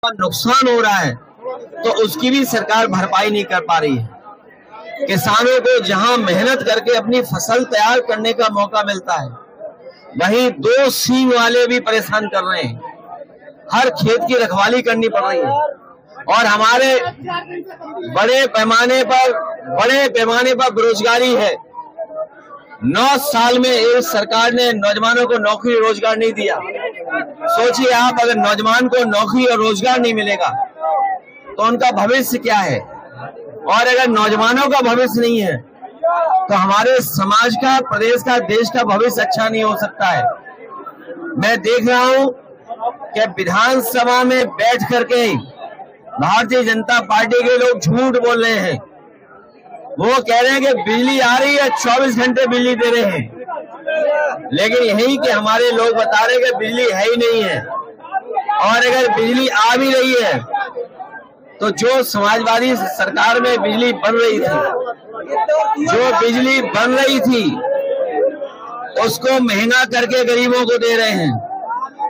नुकसान हो रहा है तो उसकी भी सरकार भरपाई नहीं कर पा रही है। किसानों को जहां मेहनत करके अपनी फसल तैयार करने का मौका मिलता है, वहीं दो सींग वाले भी परेशान कर रहे हैं। हर खेत की रखवाली करनी पड़ रही है और हमारे बड़े पैमाने पर बेरोजगारी है। 9 साल में इस सरकार ने नौजवानों को नौकरी रोजगार नहीं दिया। सोचिए आप, अगर नौजवान को नौकरी और रोजगार नहीं मिलेगा तो उनका भविष्य क्या है, और अगर नौजवानों का भविष्य नहीं है तो हमारे समाज का, प्रदेश का, देश का भविष्य अच्छा नहीं हो सकता है। मैं देख रहा हूं कि विधानसभा में बैठ करके भारतीय जनता पार्टी के लोग झूठ बोल रहे हैं। वो कह रहे हैं कि बिजली आ रही है, 24 घंटे बिजली दे रहे हैं, लेकिन यही कि हमारे लोग बता रहे हैं कि बिजली है ही नहीं है। और अगर बिजली आ भी रही है तो जो समाजवादी सरकार में बिजली बन रही थी उसको महंगा करके गरीबों को दे रहे हैं,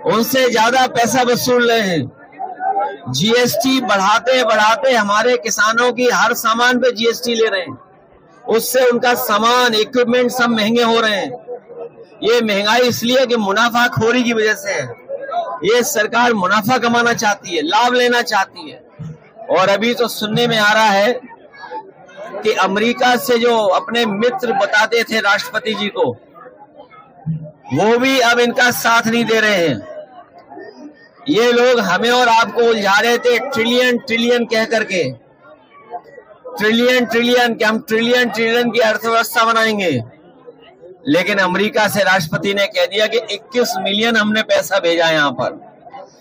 उनसे ज्यादा पैसा वसूल रहे हैं। जीएसटी बढ़ाते बढ़ाते हमारे किसानों की हर सामान पे जीएसटी ले रहे हैं, उससे उनका सामान, इक्विपमेंट सब महंगे हो रहे हैं। ये महंगाई इसलिए कि मुनाफाखोरी की वजह से है। ये सरकार मुनाफा कमाना चाहती है, लाभ लेना चाहती है। और अभी तो सुनने में आ रहा है कि अमेरिका से जो अपने मित्र बताते थे राष्ट्रपति जी को, वो भी अब इनका साथ नहीं दे रहे हैं। ये लोग हमें और आपको उलझा रहे थे ट्रिलियन ट्रिलियन कह करके, ट्रिलियन कि हम ट्रिलियन ट्रिलियन की अर्थव्यवस्था बनाएंगे। लेकिन अमेरिका से राष्ट्रपति ने कह दिया कि 21 मिलियन हमने पैसा भेजा यहाँ पर,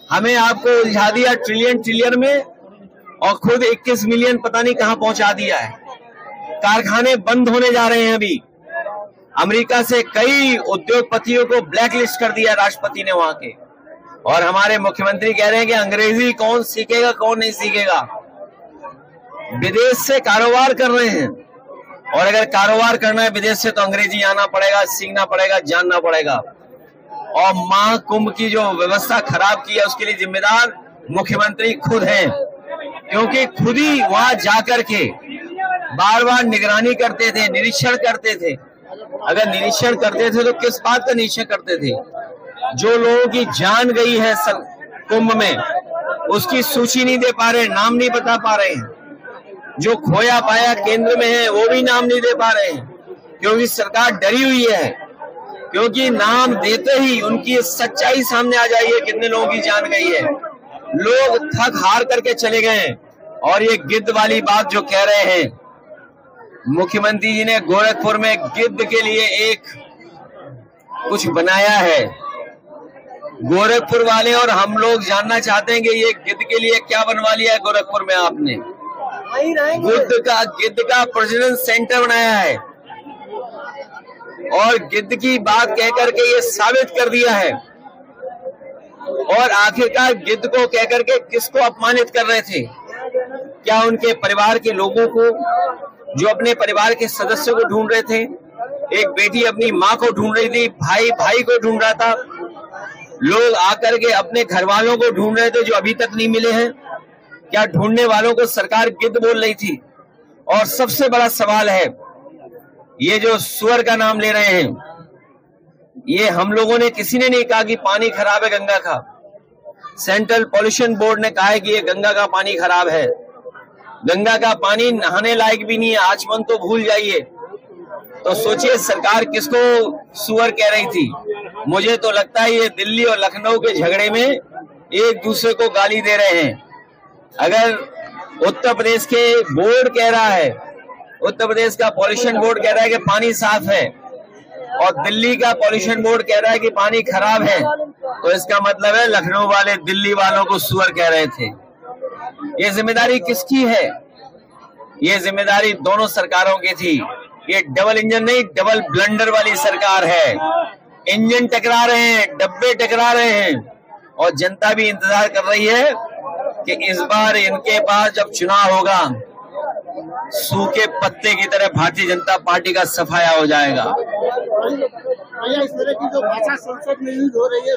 हमें आपको उलझा दिया ट्रिलियन ट्रिलियन में, और खुद 21 मिलियन पता नहीं कहां पहुंचा दिया है। कारखाने बंद होने जा रहे हैं। अभी अमेरिका से कई उद्योगपतियों को ब्लैकलिस्ट कर दिया राष्ट्रपति ने वहां के, और हमारे मुख्यमंत्री कह रहे हैं कि अंग्रेजी कौन सीखेगा, कौन नहीं सीखेगा। विदेश से कारोबार कर रहे हैं, और अगर कारोबार करना है विदेश से तो अंग्रेजी आना पड़ेगा, सीखना पड़ेगा, जानना पड़ेगा। और महाकुंभ की जो व्यवस्था खराब की है उसके लिए जिम्मेदार मुख्यमंत्री खुद हैं, क्योंकि खुद ही वहां जाकर के बार बार निगरानी करते थे, निरीक्षण करते थे। अगर निरीक्षण करते थे तो किस बात का निरीक्षण करते थे? जो लोगों की जान गई है कुंभ में उसकी सूची नहीं दे पा रहे, नाम नहीं बता पा रहे हैं। जो खोया पाया केंद्र में है वो भी नाम नहीं दे पा रहे हैं, क्योंकि सरकार डरी हुई है, क्योंकि नाम देते ही उनकी सच्चाई सामने आ जाएगी, कितने लोगों की जान गई है। लोग थक हार करके चले गए। और ये गिद्ध वाली बात जो कह रहे हैं, मुख्यमंत्री जी ने गोरखपुर में गिद्ध के लिए एक कुछ बनाया है। गोरखपुर वाले और हम लोग जानना चाहते हैं कि ये गिद्ध के लिए क्या बनवा लिया है गोरखपुर में आपने। गिद्ध का प्रजनन सेंटर बनाया है, और गिद्ध की बात कह करके ये साबित कर दिया है। और आखिरकार गिद्ध को कह करके किसको अपमानित कर रहे थे? क्या उनके परिवार के लोगों को, जो अपने परिवार के सदस्यों को ढूंढ रहे थे? एक बेटी अपनी माँ को ढूंढ रही थी, भाई भाई को ढूंढ रहा था, लोग आकर के अपने घर वालों को ढूंढ रहे थे जो अभी तक नहीं मिले हैं। क्या ढूंढने वालों को सरकार गिद्ध बोल रही थी? और सबसे बड़ा सवाल है, ये जो सुअर का नाम ले रहे हैं, ये हम लोगों ने किसी ने नहीं कहा कि पानी खराब है गंगा का। सेंट्रल पॉल्यूशन बोर्ड ने कहा है कि ये गंगा का पानी खराब है। गंगा का पानी नहाने लायक भी नहीं है, आचमन तो भूल जाइए। तो सोचिए सरकार किसको सुअर कह रही थी। मुझे तो लगता है ये दिल्ली और लखनऊ के झगड़े में एक दूसरे को गाली दे रहे हैं। अगर उत्तर प्रदेश के बोर्ड कह रहा है, उत्तर प्रदेश का पॉल्यूशन बोर्ड कह रहा है कि पानी साफ है, और दिल्ली का पॉल्यूशन बोर्ड कह रहा है कि पानी खराब है, तो इसका मतलब है लखनऊ वाले दिल्ली वालों को सुअर कह रहे थे। ये जिम्मेदारी किसकी है? ये जिम्मेदारी दोनों सरकारों की थी। ये डबल इंजन नहीं, डबल ब्लंडर वाली सरकार है। इंजन टकरा रहे हैं, डब्बे टकरा रहे हैं, और जनता भी इंतजार कर रही है कि इस बार इनके पास जब चुनाव होगा, सूखे पत्ते की तरह भारतीय जनता पार्टी का सफाया हो जाएगा। इस तरह की जो भाषा संसद में यूज हो रही है